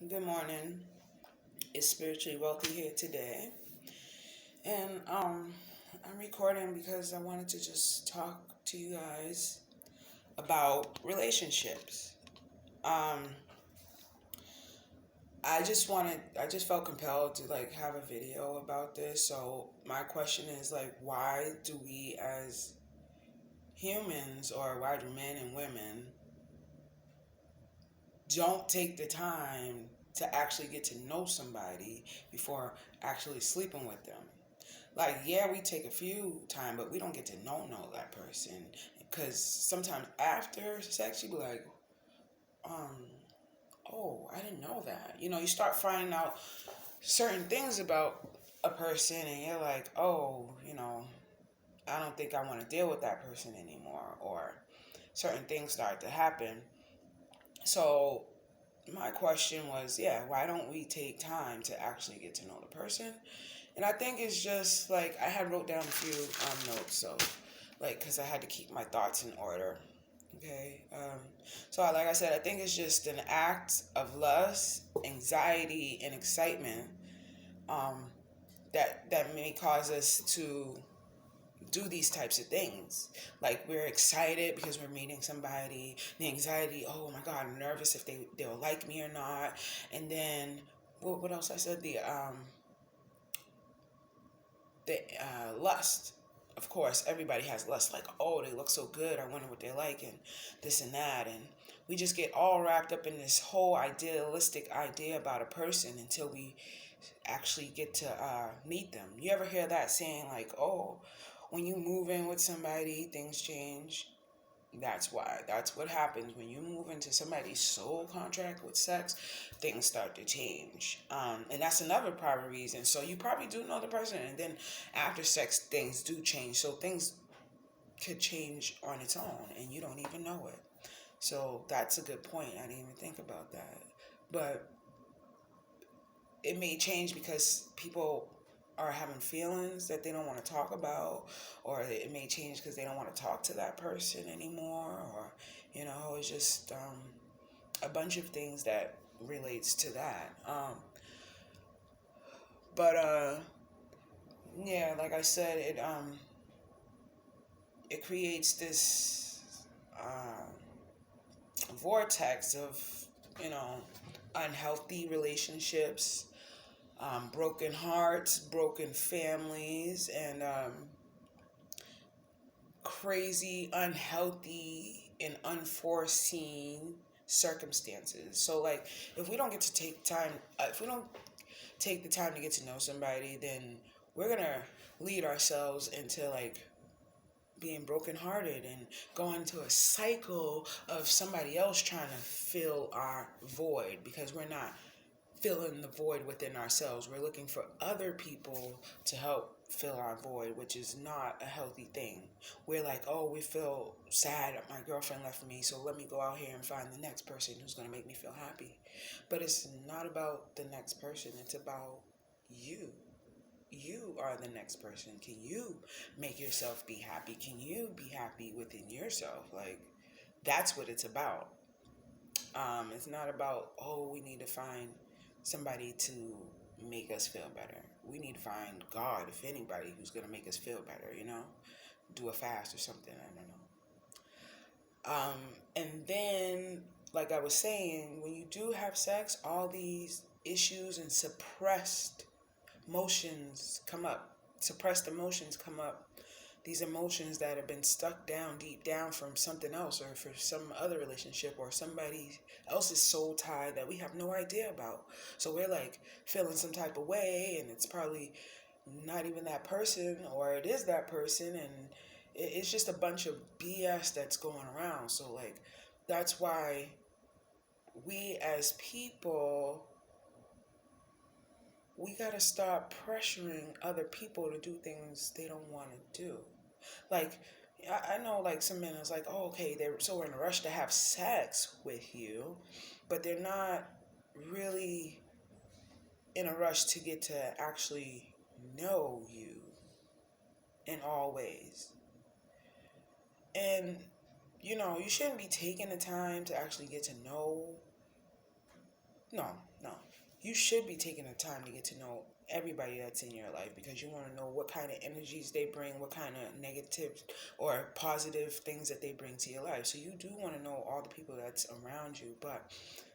Good morning. It's Spiritually Wealthy here today. And I'm recording because I wanted to just talk to you guys about relationships. Um I just felt compelled to have a video about this. So my question is why do we as humans, or why do men and women don't take the time to actually get to know somebody before actually sleeping with them? Yeah, we take a few time, but we don't get to know that person. Because sometimes after sex, you be like, um, oh, I didn't know that. You start finding out certain things about a person, and you're like, oh, I don't think I want to deal with that person anymore, or certain things start to happen. So my question was, yeah, why don't we take time to actually get to know the person? And I think it's just I had wrote down a few notes, so because I had to keep my thoughts in order. Okay. So like I said, I think it's just an act of lust, anxiety, and excitement um, that may cause us to do these types of things. Like, we're excited because we're meeting somebody. The anxiety, oh my God, I'm nervous if they'll like me or not. And then what else I said? The lust. Of course, everybody has lust. Like, oh, they look so good. I wonder what they're like, and this and that. And we just get all wrapped up in this whole idealistic idea about a person until we actually get to meet them. You ever hear that saying, oh, when you move in with somebody, things change? That's why. That's what happens when you move into somebody's soul contract with sex. Things start to change, and that's another probably reason. So you probably do know the person, and then after sex, things do change. So things could change on its own, and you don't even know it. So that's a good point. I didn't even think about that, but it may change because people are having feelings that they don't want to talk about, or it may change because they don't want to talk to that person anymore, or it's just a bunch of things that relates to that. But yeah, like I said, it creates this vortex of you know unhealthy relationships, broken hearts, broken families, and crazy, unhealthy, and unforeseen circumstances. So, if we don't get to take time, if we don't take the time to get to know somebody, then we're gonna lead ourselves into being brokenhearted and going into a cycle of somebody else trying to fill our void because we're not filling the void within ourselves. We're looking for other people to help fill our void, which is not a healthy thing. We're like, oh, we feel sad. My girlfriend left me, so let me go out here and find the next person who's going to make me feel happy. But it's not about the next person. It's about you. You are the next person. Can you make yourself be happy? Can you be happy within yourself? That's what it's about. It's not about, oh, we need to find somebody to make us feel better. We need to find God, if anybody, who's going to make us feel better, Do a fast or something, I don't know. And then, like I was saying, when you do have sex, all these issues and suppressed emotions come up, these emotions that have been stuck down deep down from something else, or for some other relationship, or somebody else's soul tie that we have no idea about. So we're feeling some type of way, and it's probably not even that person, or it is that person, and it's just a bunch of BS that's going around. So that's why we as people, we gotta stop pressuring other people to do things they don't want to do. Like, I know some men is oh, okay, they're so in a rush to have sex with you, but they're not really in a rush to get to actually know you in all ways. And you shouldn't be taking the time to actually get to know No, no. You should be taking the time to get to know everybody that's in your life because you want to know what kind of energies they bring, what kind of negative or positive things that they bring to your life. So you do want to know all the people that's around you, but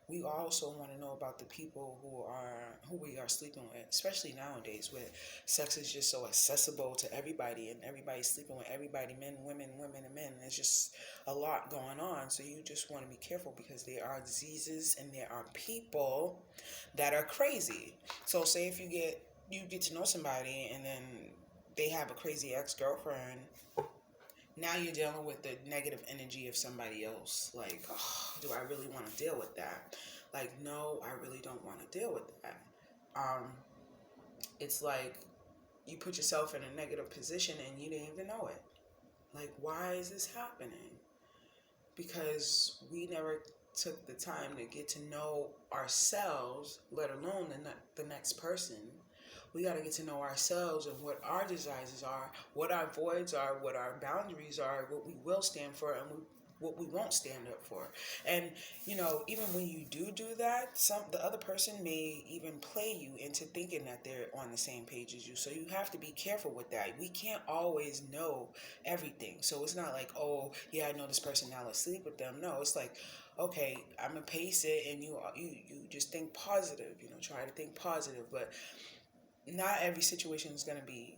we also want to know about the people who we are sleeping with, especially nowadays where sex is just so accessible to everybody and everybody's sleeping with everybody, men, women, and men. There's just a lot going on. So you just want to be careful because there are diseases and there are people that are crazy. So say if you get to know somebody and then they have a crazy ex-girlfriend, now you're dealing with the negative energy of somebody else. Like, oh, do I really want to deal with that? Like, no, I really don't want to deal with that. Um, it's like you put yourself in a negative position and you didn't even know it. Like, why is this happening? Because we never took the time to get to know ourselves, let alone the next person. We got to get to know ourselves and what our desires are, what our voids are, what our boundaries are, what we will stand for, and what we won't stand up for. And even when you do that, the other person may even play you into thinking that they're on the same page as you. So you have to be careful with that. We can't always know everything. So it's not like, oh yeah, I know this person, now let's sleep with them. No, it's like, okay, I'm gonna pace it, and you just think positive. Try to think positive, but not every situation is going to be,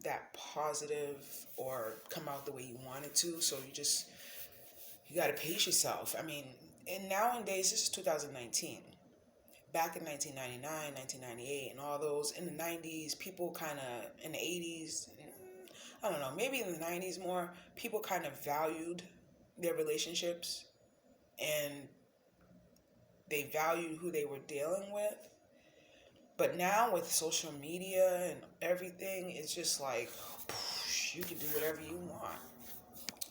that positive or come out the way you want it to. So you got to pace yourself. I mean, and nowadays, this is 2019. Back in 1999, 1998, and all those, in the 90s, people kind of, in the 80s, I don't know, maybe in the 90s more, people kind of valued their relationships and they valued who they were dealing with. But now with social media and everything, it's just like, you can do whatever you want.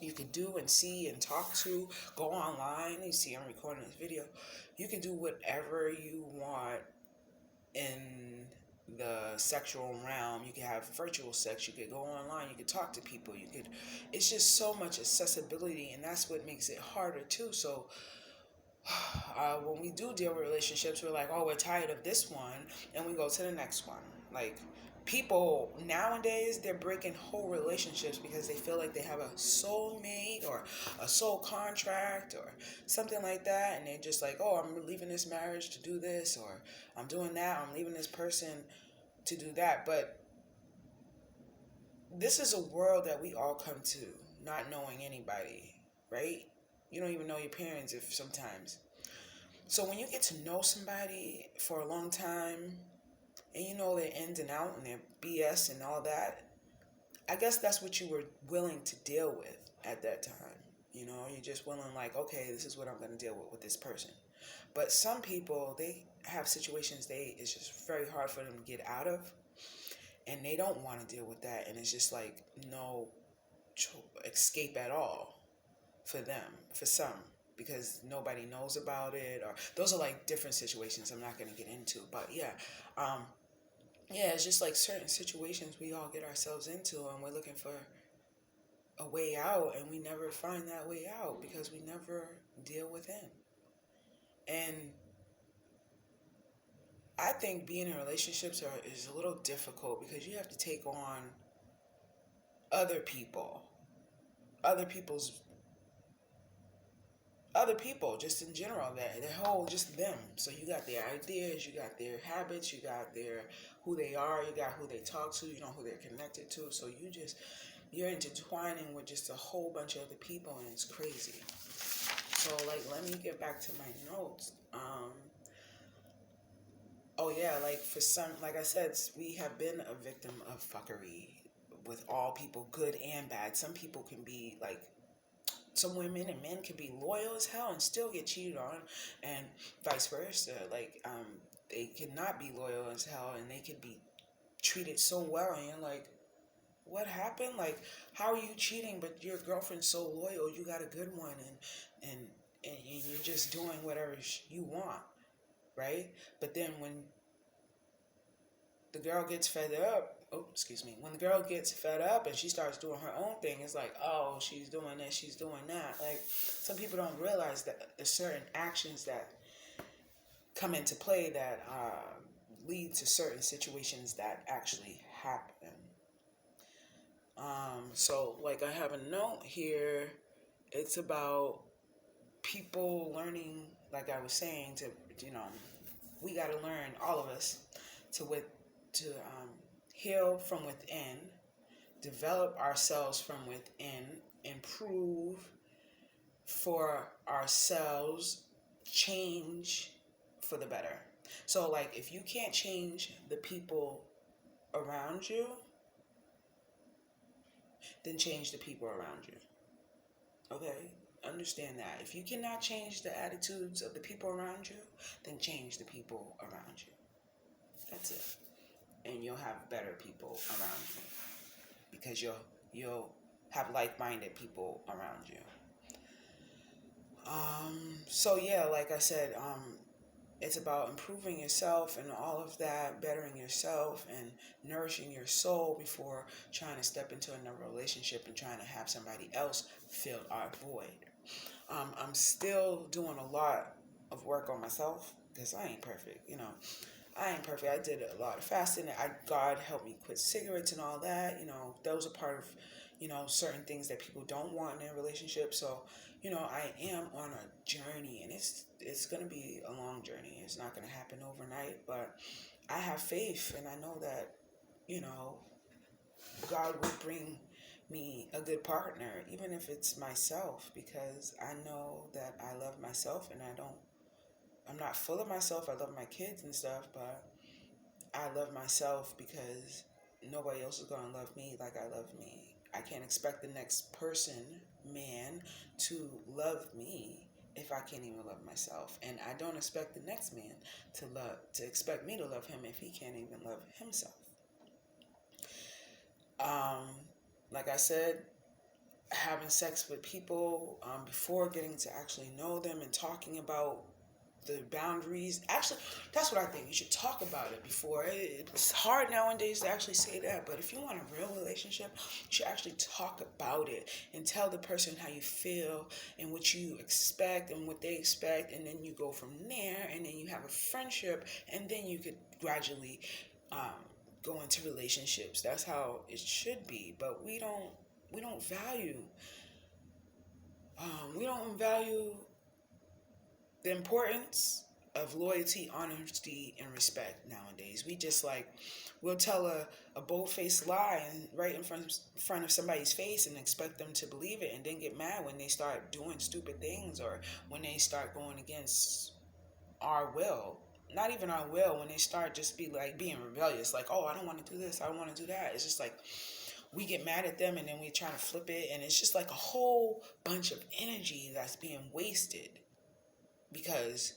You can do and see and talk to, go online. You see I'm recording this video. You can do whatever you want in the sexual realm. You can have virtual sex. You could go online. You could talk to people. It's just so much accessibility, and that's what makes it harder too. So when we do deal with relationships, we're like, oh, we're tired of this one, and we go to the next one. Like, people nowadays, they're breaking whole relationships because they feel like they have a soulmate or a soul contract or something like that, and they're just like, oh, I'm leaving this marriage to do this, or I'm doing that, I'm leaving this person to do that. But this is a world that we all come to not knowing anybody, right? You don't even know your parents if sometimes. So when you get to know somebody for a long time and you know their ins and out and their BS and all that, I guess that's what you were willing to deal with at that time. You're just willing, like, okay, this is what I'm going to deal with this person. But some people, they have situations it's just very hard for them to get out of, and they don't want to deal with that, and it's just like no escape at all for them, for some, because nobody knows about it, or those are like different situations I'm not going to get into. But it's just like certain situations we all get ourselves into, and we're looking for a way out, and we never find that way out because we never deal within. And I think being in relationships is a little difficult because you have to take on other people, other people's other people, just in general, that the whole, just them. So you got their ideas, you got their habits, you got who they are, you got who they talk to, you know who they're connected to. So you're intertwining with just a whole bunch of other people, and it's crazy. So let me get back to my notes. Oh yeah, for some, like I said, we have been a victim of fuckery with all people, good and bad. Some people can be some women and men can be loyal as hell and still get cheated on, and vice versa. They cannot be loyal as hell and they can be treated so well, and you're like, what happened? Like, how are you cheating but your girlfriend's so loyal, you got a good one, and you're just doing whatever you want, right? But then when the girl gets fed up, when the girl gets fed up and she starts doing her own thing, it's like, oh, she's doing this, she's doing that. Like, some people don't realize that there's certain actions that come into play that lead to certain situations that actually happen. So, like, I have a note here. It's about people learning, like I was saying, to, you know, we got to learn, all of us, to heal from within, develop ourselves from within, improve for ourselves, change for the better. So, like, if you can't change the people around you, then change the people around you. Okay? Understand that. If you cannot change the attitudes of the people around you, then change the people around you. That's it. And you'll have better people around you. Because you'll have like-minded people around you. So yeah, like I said, it's about improving yourself and all of that, bettering yourself and nourishing your soul before trying to step into another relationship and trying to have somebody else fill our void. I'm still doing a lot of work on myself because I ain't perfect, you know. I ain't perfect. I did a lot of fasting. God helped me quit cigarettes and all that. You know, those are part of, you know, certain things that people don't want in a relationship. So, you know, I am on a journey, and it's gonna be a long journey. It's not gonna happen overnight, but I have faith, and I know that, you know, God will bring me a good partner, even if it's myself, because I know that I love myself, and I'm not full of myself. I love my kids and stuff, but I love myself because nobody else is going to love me like I love me. I can't expect the next person, man, to love me if I can't even love myself. And I don't expect the next man to expect me to love him if he can't even love himself. Um, like I said, having sex with people before getting to actually know them and talking about the boundaries. Actually, that's what I think. You should talk about it before. It's hard nowadays to actually say that, but if you want a real relationship, you should actually talk about it and tell the person how you feel and what you expect and what they expect, and then you go from there, and then you have a friendship, and then you could gradually go into relationships. That's how it should be, but we don't value we don't value the importance of loyalty, honesty, and respect nowadays. We just like, we'll tell a bold-faced lie and right in front of somebody's face and expect them to believe it, and then get mad when they start doing stupid things or when they start going against our will. Not even our will, when they start just being rebellious, like, oh, I don't want to do this, I don't want to do that. It's just like we get mad at them and then we try to flip it, and it's just like a whole bunch of energy that's being wasted because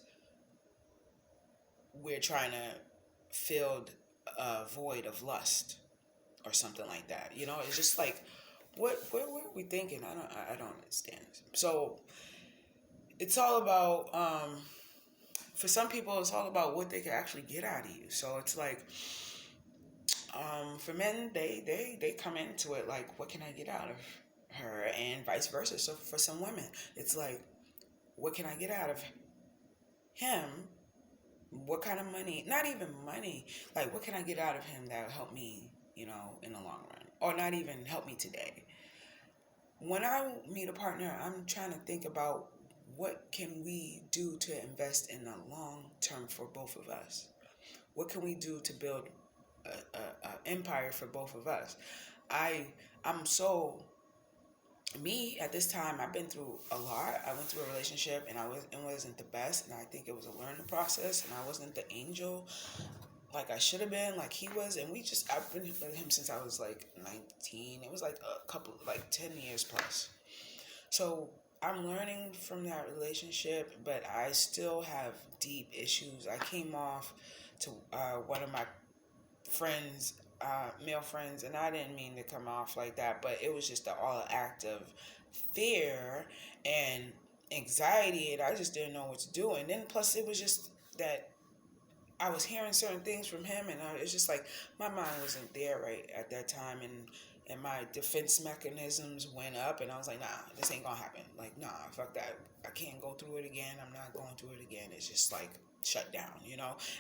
we're trying to fill a void of lust or something like that. You know, it's just like, what are we thinking? I don't understand. So it's all about for some people, it's all about what they can actually get out of you. So it's like for men, they come into it like, what can I get out of her, and vice versa. So for some women, it's like, what can I get out of him? What kind of money? Not even money. Like, what can I get out of him that will help me, you know, in the long run? Or not even help me today. When I meet a partner, I'm trying to think about what can we do to invest in the long term for both of us? What can we do to build a empire for both of us? I'm so me at this time. I've been through a lot. I went through a relationship and it wasn't the best, and I think it was a learning process, and I wasn't the angel like I should have been, like he was. And I've been with him since I was like 19. It was like a couple, like 10 years plus. So I'm learning from that relationship, but I still have deep issues. I came off to one of my friends, male friends, and I didn't mean to come off like that, but it was just the all act of fear and anxiety, and I just didn't know what to do. And then plus it was just that I was hearing certain things from him, and it's just like my mind wasn't there right at that time, and my defense mechanisms went up, and I was like, nah, this ain't gonna happen. Like, nah, fuck that. I can't go through it again. I'm not going through it again. It's just like, shut down,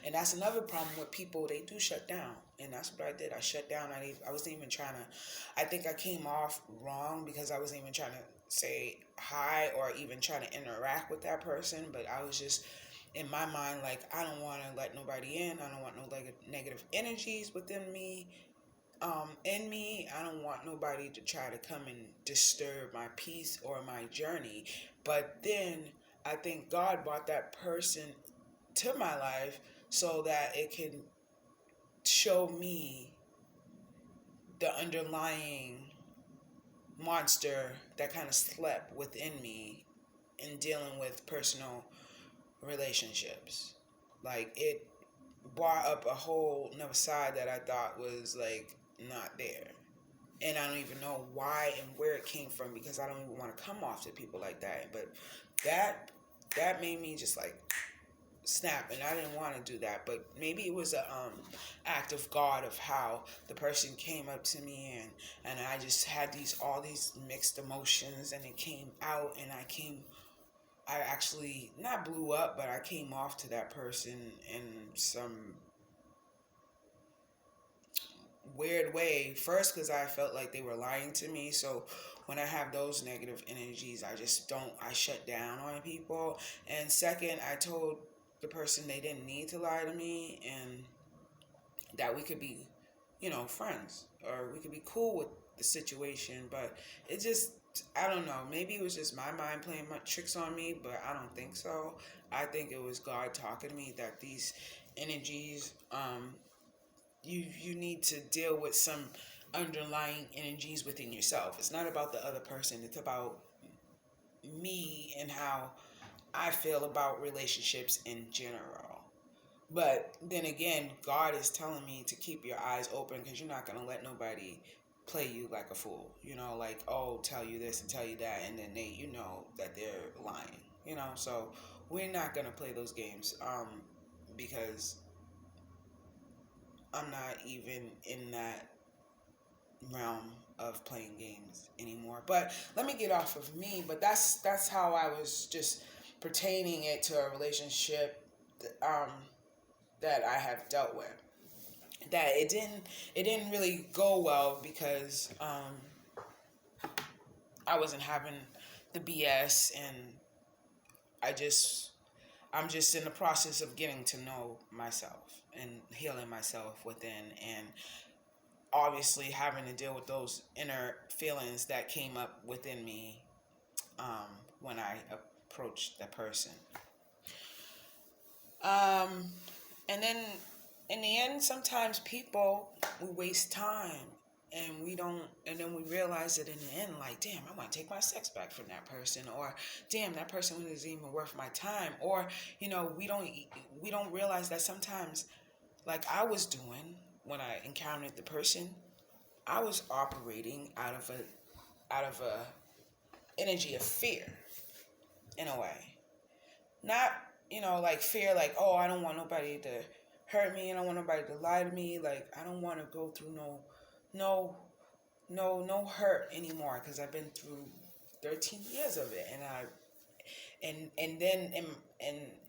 and that's another problem with people. They do shut down, and that's what I did. I shut down. I wasn't even trying to, I think I came off wrong because I wasn't even trying to say hi or even trying to interact with that person, but I was just in my mind like, I don't want to let nobody in. I don't want no negative energies within me, in me. I don't want nobody to try to come and disturb my peace or my journey. But then I think God brought that person to my life so that it can show me the underlying monster that kind of slept within me in dealing with personal relationships. Like, it brought up a whole another side that I thought was like not there. And I don't even know why and where it came from, because I don't even want to come off to people like that. But that made me just like snap, and I didn't want to do that. But maybe it was a act of God, of how the person came up to me, and I just had all these mixed emotions, and it came out, and I actually not blew up, but I came off to that person in some weird way. First, because I felt like they were lying to me. So when I have those negative energies, I shut down on people. And second, I told the person they didn't need to lie to me, and that we could be, friends, or we could be cool with the situation. But it just, I don't know. Maybe it was just my mind playing tricks on me, but I don't think so. I think it was God talking to me that these energies, you need to deal with some underlying energies within yourself. It's not about the other person. It's about me and how I feel about relationships in general. But then again, God is telling me to keep your eyes open, because you're not going to let nobody play you like a fool. Like, oh, tell you this and tell you that, and then that they're lying. So we're not going to play those games, because I'm not even in that realm of playing games anymore. But let me get off of me. But that's how I was just pertaining it to a relationship, um, that I have dealt with. That it didn't really go well, because I wasn't having the BS, and I'm just in the process of getting to know myself and healing myself within, and obviously having to deal with those inner feelings that came up within me, when I approached that person. Um, and then in the end, sometimes people, we waste time, and we don't, and then we realize it in the end, like, damn, I want to take my sex back from that person, or damn, that person isn't even worth my time, or we don't realize that sometimes, like I was doing when I encountered the person, I was operating out of a energy of fear, in a way. Not, like fear, like, oh, I don't want nobody to hurt me. I don't want nobody to lie to me. Like, I don't want to go through no, no hurt anymore, because I've been through 13 years of it, and then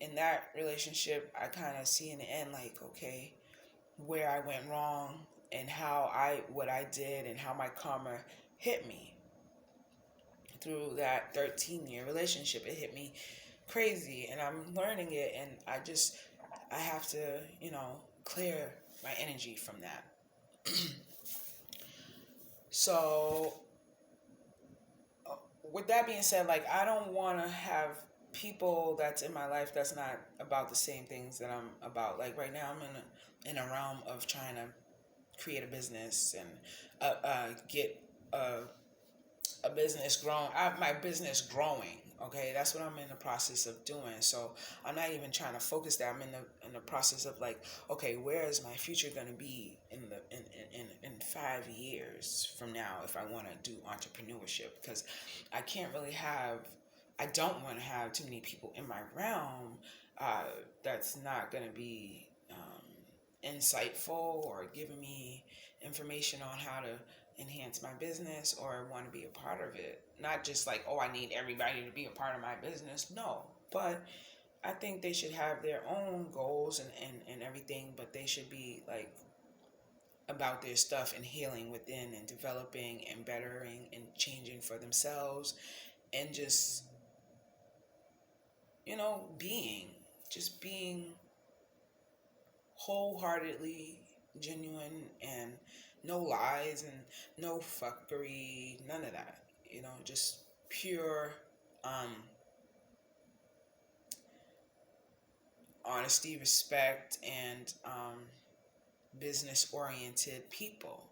in that relationship, I kind of see in the end, like, okay, where I went wrong, and what I did, and how my karma hit me through that 13-year relationship. It hit me crazy, and I'm learning it, and I have to, clear my energy from that. So, with that being said, like, I don't want to have people that's in my life that's not about the same things that I'm about. Like, right now, I'm in a realm of trying to create a business, and get a business grown. I have my business growing. Okay, that's what I'm in the process of doing. So I'm not even trying to focus that. I'm in the process of, like, okay, where is my future going to be in 5 years from now, if I want to do entrepreneurship? Because I can't really have. I don't want to have too many people in my realm, that's not going to be insightful, or giving me information on how to enhance my business, or want to be a part of it. Not just like, oh, I need everybody to be a part of my business. No, but I think they should have their own goals and everything, but they should be like about their stuff and healing within and developing and bettering and changing for themselves and just, being, just being wholeheartedly genuine and no lies and no fuckery, none of that. Just pure um, honesty, respect, and business oriented people.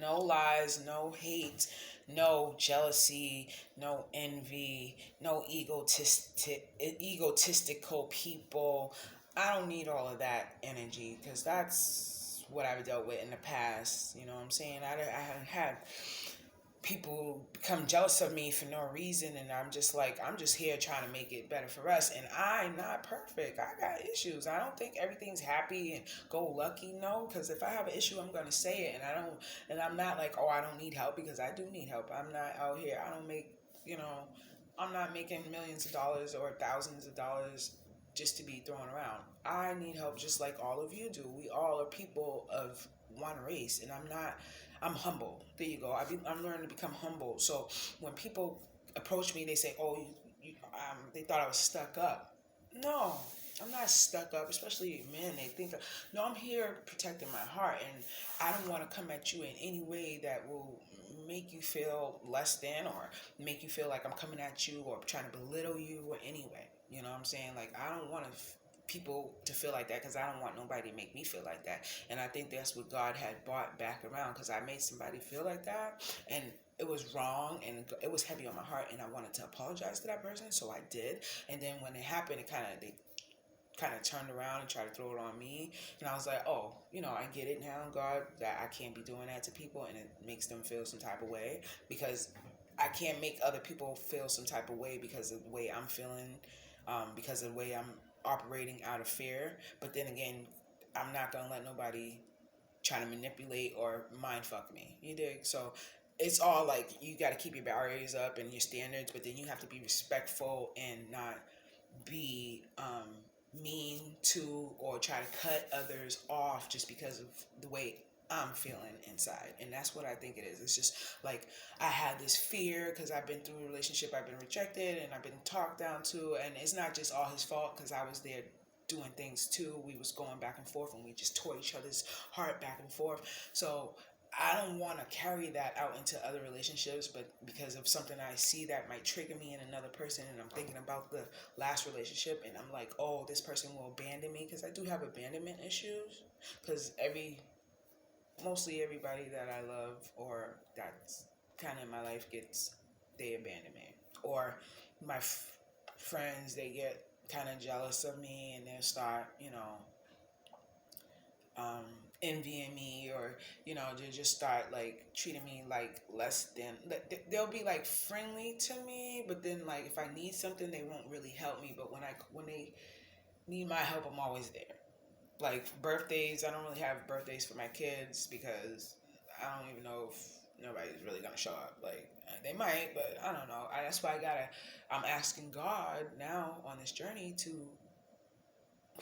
No lies, no hate, no jealousy, no envy, no egotistical people. I don't need all of that energy because that's what I've dealt with in the past. You know what I'm saying? I haven't had people become jealous of me for no reason, and I'm just like, I'm just here trying to make it better for us, and I'm not perfect. I got issues. I don't think everything's happy and go lucky. No, because if I have an issue, I'm gonna say it, and I'm not like, oh, I don't need help, because I do need help. I'm not out here, I don't make, I'm not making millions of dollars or thousands of dollars just to be thrown around. I need help just like all of you do. We all are people of one race, and I'm humble. There you go. I'm learning to become humble. So when people approach me, they say, "Oh, they thought I was stuck up." No, I'm not stuck up. Especially men, they think, no, I'm here protecting my heart, and I don't want to come at you in any way that will make you feel less than or make you feel like I'm coming at you or trying to belittle you or any way. You know what I'm saying? Like, I don't want people to feel like that, because I don't want nobody to make me feel like that. And I think that's what God had brought back around, because I made somebody feel like that, and it was wrong, and it was heavy on my heart, and I wanted to apologize to that person, so I did. And then when it happened, they kind of turned around and tried to throw it on me, and I was like, oh, I get it now, God, that I can't be doing that to people, and it makes them feel some type of way, because I can't make other people feel some type of way because of the way I'm feeling, because of the way I'm operating out of fear. But then again, I'm not gonna let nobody try to manipulate or mind fuck me. You dig? So it's all like, you got to keep your barriers up and your standards, but then you have to be respectful and not be mean to or try to cut others off just because of the way I'm feeling inside. And that's what I think it is. It's just like, I had this fear because I've been through a relationship, I've been rejected and I've been talked down to, and it's not just all his fault, because I was there doing things too. We was going back and forth, and we just tore each other's heart back and forth. So I don't want to carry that out into other relationships, but because of something I see that might trigger me in another person, and I'm thinking about the last relationship, and I'm like, oh, this person will abandon me, because I do have abandonment issues, because mostly everybody that I love or that's kind of in my life they abandon me, or my friends, they get kind of jealous of me, and they'll start, um, envying me, or they just start like treating me like less than. They'll be like friendly to me, but then like if I need something, they won't really help me. But when they need my help, I'm always there. Like birthdays, I don't really have birthdays for my kids, because I don't even know if nobody's really gonna show up. Like, they might, but I don't know. That's why I'm asking God now on this journey to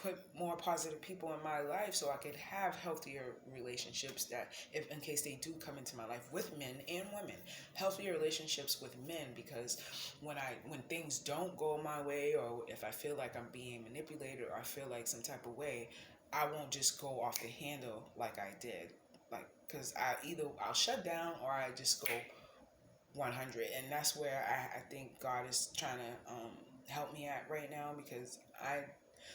put more positive people in my life, so I could have healthier relationships, that if in case they do come into my life, with men and women, healthier relationships with men, because when things don't go my way, or if I feel like I'm being manipulated, or I feel like some type of way, I won't just go off the handle like I did, like, because I'll shut down, or I just go 100. And that's where I think God is trying to help me at right now, because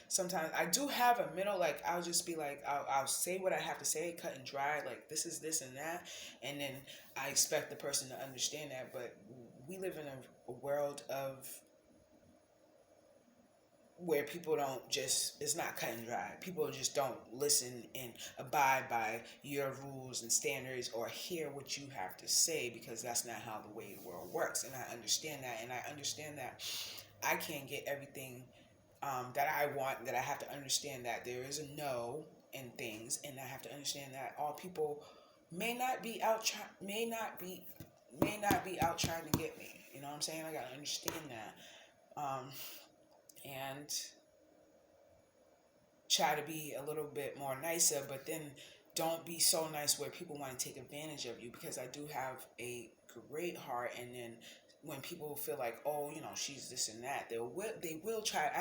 sometimes I do have a middle, like I'll just be like, I'll say what I have to say, cut and dry, like this is this and that, and then I expect the person to understand that. But we live in a world of where people don't just, it's not cut and dry. People just don't listen and abide by your rules and standards, or hear what you have to say, because that's not how the way the world works. And I understand that, and I understand that I can't get everything that I want, that I have to understand that there is a no in things, and I have to understand that all people may not be out may not be out trying to get me. You know what I'm saying? I gotta understand that. and try to be a little bit more nicer, but then don't be so nice where people want to take advantage of you, because I do have a great heart. And then when people feel like, oh, she's this and that, they will try.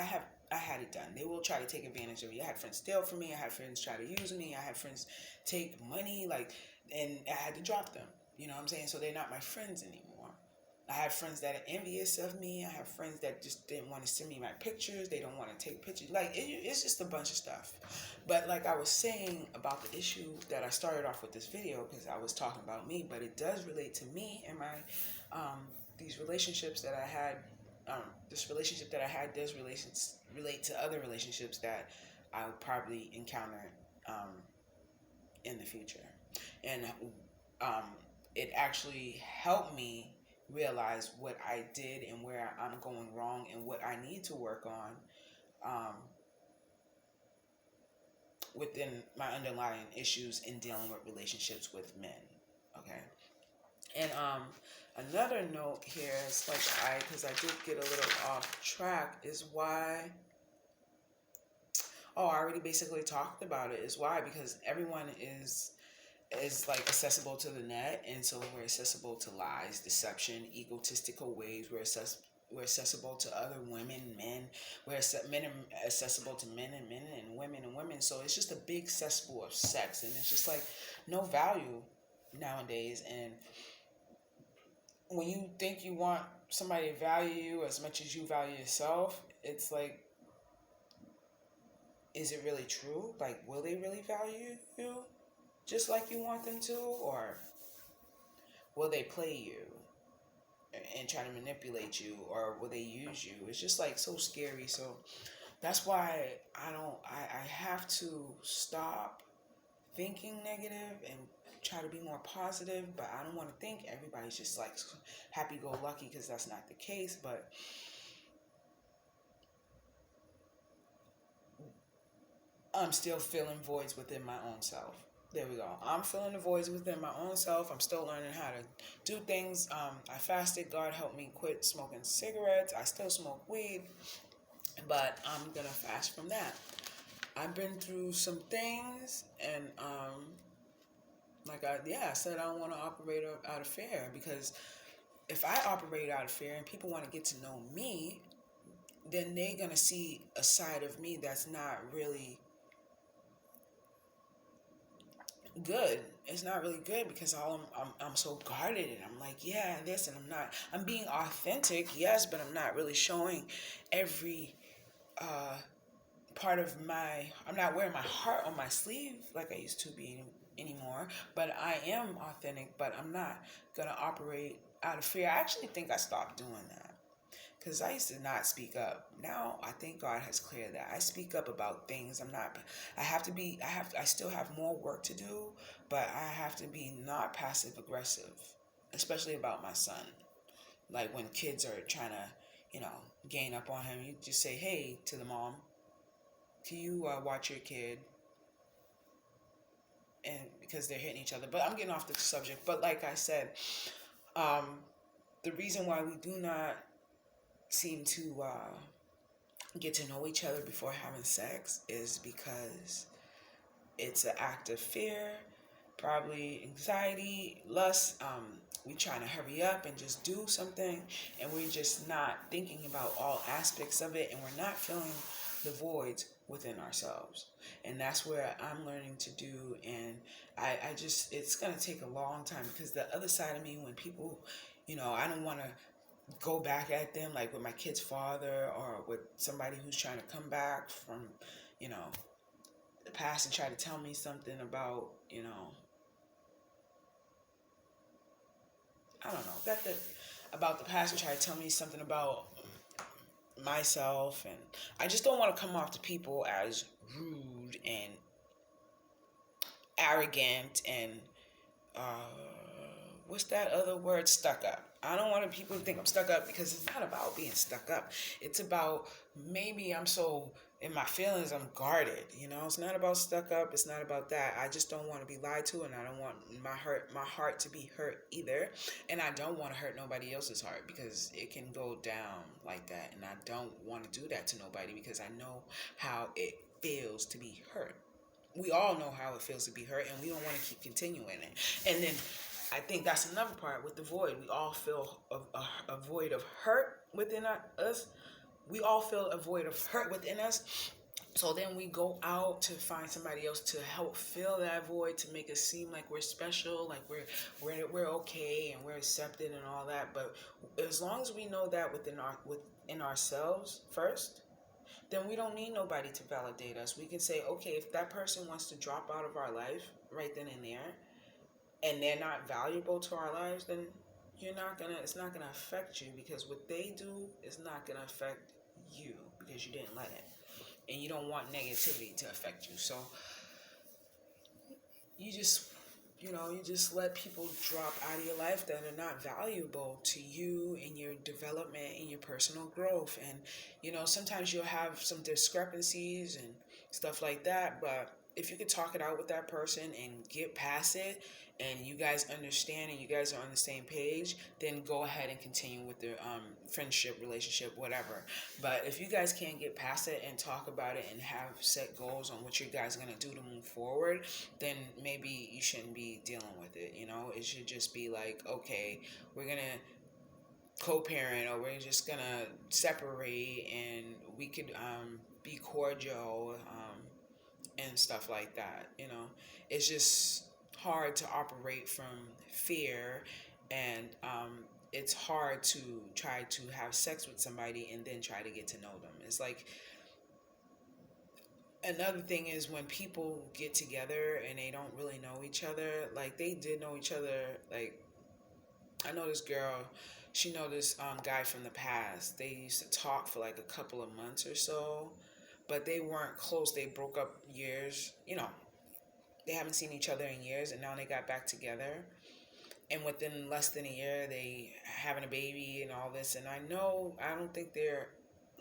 I had it done. They will try to take advantage of you. I had friends steal from me. I had friends try to use me. I had friends take money, and I had to drop them. You know what I'm saying? So they're not my friends anymore. I have friends that are envious of me. I have friends that just didn't want to send me my pictures. They don't want to take pictures. It's just a bunch of stuff. But like I was saying about the issue that I started off with this video, because I was talking about me, but it does relate to me and these relationships that I had. This relationship that I had does relate to other relationships that I will probably encounter in the future. And um, it actually helped me realize what I did and where I'm going wrong and what I need to work on within my underlying issues in dealing with relationships with men. Okay. And another note here is because I did get a little off track, is why. Oh, I already basically talked about it. Is why, because everyone is like accessible to the net, and so we're accessible to lies, deception, egotistical ways. We're accessible to other women, men. Men are accessible to men and women and women. So it's just a big cesspool of sex, and it's just like no value nowadays. And when you think you want somebody to value you as much as you value yourself, it's like, is it really true? Like, will they really value you just like you want them to, or will they play you and try to manipulate you, or will they use you? It's just like so scary. So that's why I have to stop thinking negative and try to be more positive. But I don't want to think everybody's just like happy-go-lucky, because that's not the case. But I'm still filling voids within my own self. There we go. I'm filling the voids within my own self. I'm still learning how to do things. I fasted. God helped me quit smoking cigarettes. I still smoke weed, but I'm gonna fast from that. I've been through some things, and I said I don't want to operate out of fear, because if I operate out of fear and people want to get to know me, then they're gonna see a side of me that's not really good. It's not really good, because I'm so guarded, and I'm like, yeah, this, and I'm being authentic, yes, but I'm not really showing every part of I'm not wearing my heart on my sleeve like I used to be anymore. But I am authentic, but I'm not gonna operate out of fear. I actually think I stopped doing that, because I used to not speak up. Now I think God has cleared that. I speak up about things. I still have more work to do, but I have to be not passive aggressive, especially about my son. Like when kids are trying to, gang up on him, you just say, hey, to the mom, can you watch your kid? And because they're hitting each other. But I'm getting off the subject. But like I said, the reason why we do not seem to get to know each other before having sex is because it's an act of fear, probably anxiety, lust. We trying to hurry up and just do something, and we're just not thinking about all aspects of it, and we're not filling the voids within ourselves. And that's where I'm learning to do. And I just, it's going to take a long time, because the other side of me, when people, I don't want to go back at them, like with my kid's father, or with somebody who's trying to come back from, the past and try to tell me something about, I don't know, that about the past, and try to tell me something about myself. And I just don't want to come off to people as rude and arrogant and what's that other word, stuck up. I don't want people to think I'm stuck up, because it's not about being stuck up. It's about, maybe I'm so in my feelings, I'm guarded. It's not about stuck up. It's not about that. I just don't want to be lied to, and I don't want my heart to be hurt either. And I don't want to hurt nobody else's heart, because it can go down like that. And I don't want to do that to nobody, because I know how it feels to be hurt. We all know how it feels to be hurt, and we don't want to keep continuing it. And then I think that's another part with the void. We all feel a void of hurt within us. We all feel a void of hurt within us. So then we go out to find somebody else to help fill that void, to make it seem like we're special, like we're okay and we're accepted and all that. But as long as we know that within ourselves first, then we don't need nobody to validate us. We can say, okay, if that person wants to drop out of our life right then and there, and they're not valuable to our lives, then it's not gonna affect you, because what they do is not gonna affect you, because you didn't let it, and you don't want negativity to affect you. So you just let people drop out of your life that are not valuable to you and your development and your personal growth. And sometimes you'll have some discrepancies and stuff like that, but if you could talk it out with that person and get past it, and you guys understand and you guys are on the same page, then go ahead and continue with the friendship, relationship, whatever. But if you guys can't get past it and talk about it and have set goals on what you guys are going to do to move forward, then maybe you shouldn't be dealing with it. It should just be like, okay, we're going to co-parent, or we're just going to separate, and we could be cordial and stuff like that. It's just hard to operate from fear, and it's hard to try to have sex with somebody and then try to get to know them. It's like, another thing is when people get together and they don't really know each other. Like, they did know each other. Like, I know this girl, she know this guy from the past. They used to talk for like a couple of months or so, but they weren't close. They broke up years, they haven't seen each other in years, and now they got back together. And within less than a year, they having a baby and all this. And I don't think they're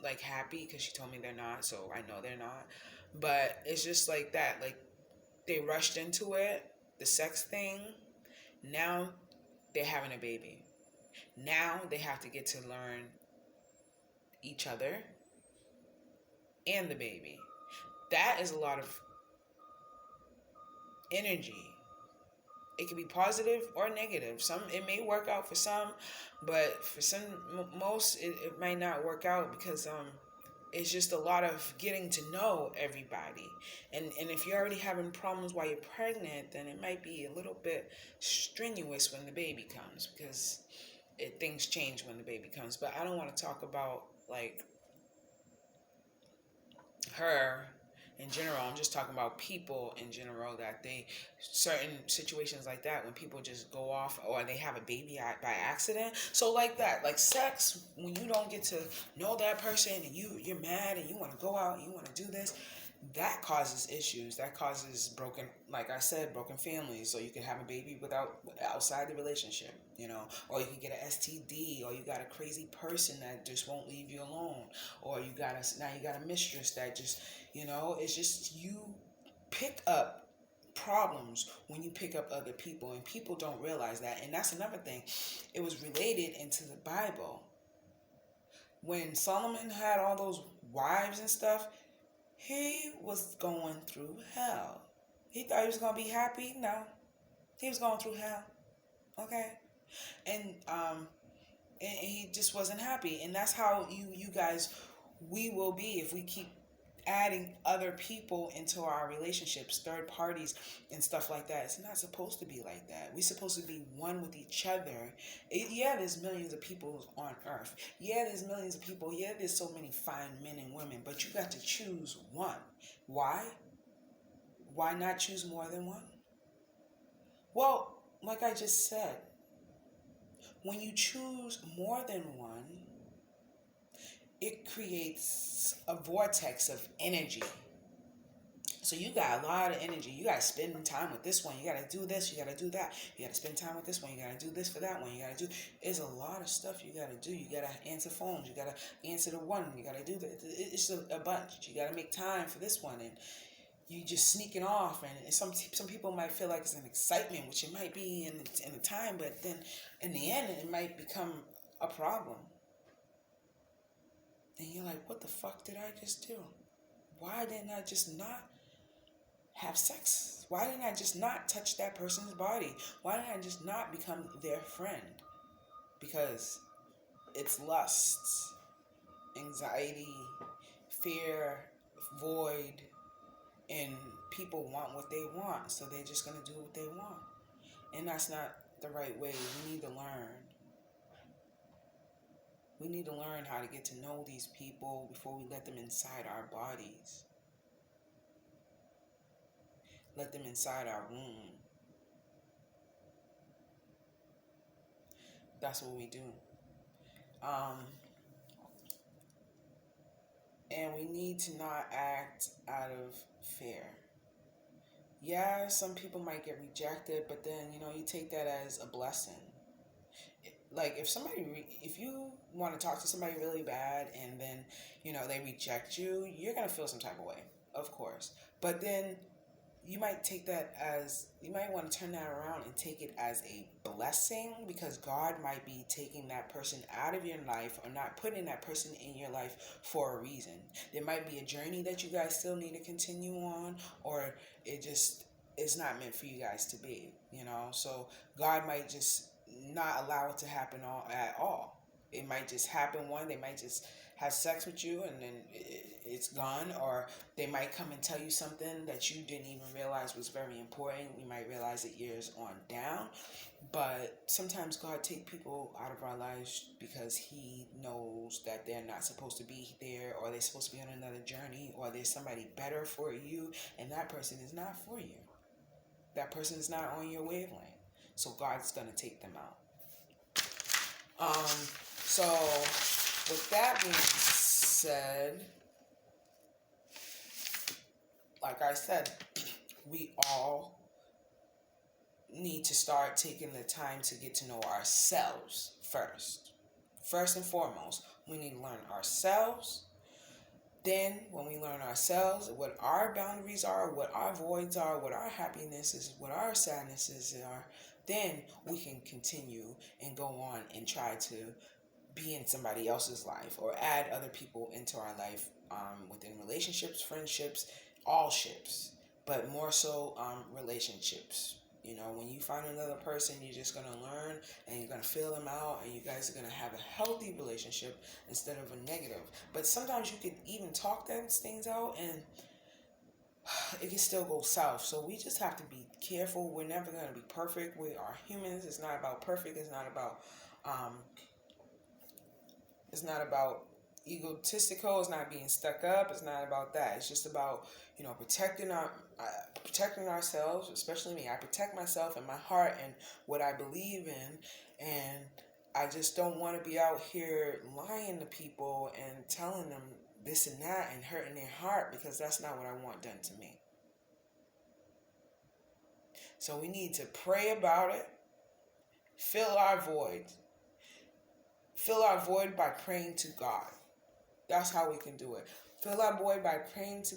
like happy, because she told me they're not. So I know they're not. But it's just like that. Like, they rushed into it, the sex thing. Now they're having a baby. Now they have to get to learn each other and the baby. That is a lot of energy. It can be positive or negative. It may work out for some, but for most it might not work out, because it's just a lot of getting to know everybody. And if you're already having problems while you're pregnant, then it might be a little bit strenuous when the baby comes, because things change when the baby comes. But I don't want to talk about like her in general. I'm just talking about people in general, that certain situations like that, when people just go off, or they have a baby by accident. So like that, like sex, when you don't get to know that person, and you're mad and you want to go out and you want to do this, that causes issues. That causes broken, like I said, broken families. So you can have a baby outside the relationship, or you can get an STD, or you got a crazy person that just won't leave you alone, or you got a mistress that just, it's just, you pick up problems when you pick up other people, and people don't realize that. And that's another thing. It was related into the Bible. When Solomon had all those wives and stuff, he was going through hell. He thought he was going to be happy. No. He was going through hell. Okay? And he just wasn't happy. And that's how you guys, we will be if we keep adding other people into our relationships, third parties and stuff like that. It's not supposed to be like that. We're supposed to be one with each other. Yeah, there's millions of people on earth. Yeah, there's millions of people. Yeah, there's so many fine men and women, but you got to choose one. Why? Why not choose more than one? Well, like I just said, when you choose more than one, it creates a vortex of energy. So you got a lot of energy. You got to spend time with this one. You got to do this. You got to do that. You got to spend time with this one. You got to do this for that one. You got to do. It's a lot of stuff you got to do. You got to answer phones. You got to answer the one. You got to do that. It's a bunch. You got to make time for this one, and you just sneaking off. And some people might feel like it's an excitement, which it might be in the time, but then in the end, it might become a problem. And you're like, what the fuck did I just do? Why didn't I just not have sex? Why didn't I just not touch that person's body? Why didn't I just not become their friend? Because it's lust, anxiety, fear, void, and people want what they want, so they're just going to do what they want. And that's not the right way. We need to learn. We need to learn how to get to know these people before we let them inside our bodies. Let them inside our womb. That's what we do. And we need to not act out of fear. Yeah, some people might get rejected, but then, you take that as a blessing. Like if you want to talk to somebody really bad and then, they reject you, you're going to feel some type of way, of course. But then you might want to turn that around and take it as a blessing, because God might be taking that person out of your life or not putting that person in your life for a reason. There might be a journey that you guys still need to continue on, or it's not meant for you guys to be, So God might just not allow it to happen at all. It might just happen they might just have sex with you and then it's gone, or they might come and tell you something that you didn't even realize was very important. We might realize it years on down. But sometimes God takes people out of our lives because he knows that they're not supposed to be there, or they're supposed to be on another journey, or there's somebody better for you, and that person is not for you. That person is not on your wavelength. So God's going to take them out. So with that being said, like I said, we all need to start taking the time to get to know ourselves first. First and foremost, we need to learn ourselves. Then when we learn ourselves, what our boundaries are, what our voids are, what our happiness is, what our sadnesses are, then we can continue and go on and try to be in somebody else's life or add other people into our life, within relationships, friendships, all ships, but more so relationships. When you find another person, you're just going to learn and you're going to feel them out, and you guys are going to have a healthy relationship instead of a negative. But sometimes you could even talk those things out and it can still go south. So we just have to be careful. We're never going to be perfect. We are humans. It's not about perfect. It's not about egotistical. It's not being stuck up. It's not about that. It's just about protecting ourselves. Especially me, I protect myself and my heart and what I believe in, and I just don't want to be out here lying to people and telling them this and that and hurting their heart, because that's not what I want done to me. So we need to pray about it. Fill our void. Fill our void by praying to God. That's how we can do it. Fill our void by praying to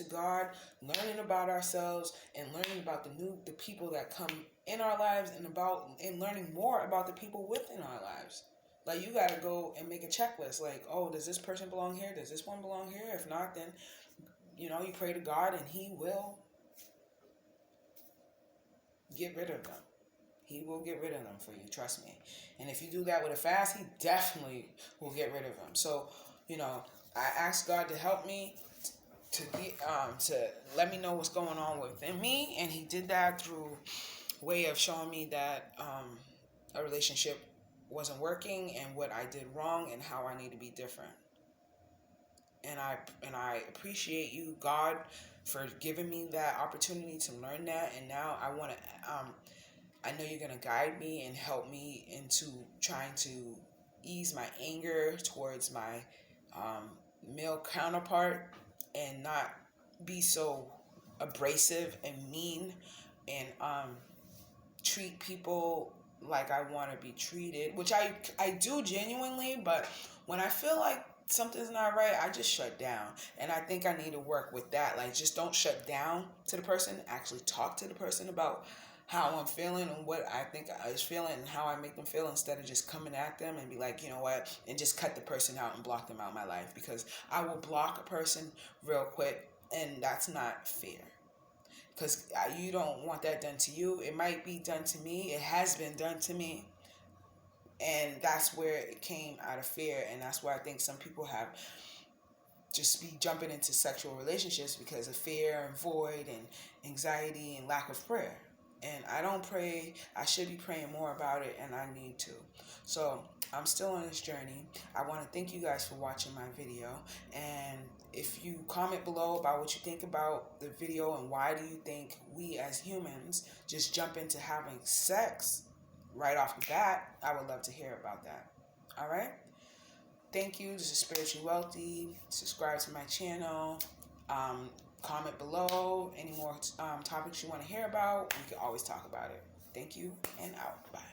God, learning about ourselves and learning about the people that come in our lives, and learning more about the people within our lives. Like, you got to go and make a checklist. Like, oh, does this person belong here? Does this one belong here? If not, then, you pray to God and he will get rid of them. He will get rid of them for you, trust me. And if you do that with a fast, he definitely will get rid of them. So, I asked God to help me to let me know what's going on within me, and he did that through way of showing me that a relationship wasn't working and what I did wrong and how I need to be different. And I appreciate you, God, for giving me that opportunity to learn that. And now I know you're going to guide me and help me into trying to ease my anger towards my male counterpart, and not be so abrasive and mean and treat people like I want to be treated, which I do genuinely, but when I feel like something's not right, I just shut down. And I think I need to work with that. Like, just don't shut down to the person, actually talk to the person about how I'm feeling and what I think I was feeling and how I make them feel, instead of just coming at them and be like, you know what, and just cut the person out and block them out of my life, because I will block a person real quick, and that's not fair, because you don't want that done to you. It might be done to me. It has been done to me. And that's where it came out of fear. And that's where I think some people have just be jumping into sexual relationships because of fear and void and anxiety and lack of prayer. And I don't pray. I should be praying more about it, and I need to. So I'm still on this journey. I want to thank you guys for watching my video. And if you comment below about what you think about the video and why do you think we as humans just jump into having sex right off the bat, I would love to hear about that. All right? Thank you. This is Spiritually Wealthy. Subscribe to my channel. Comment below any more topics you want to hear about. We can always talk about it. Thank you, and out. Bye.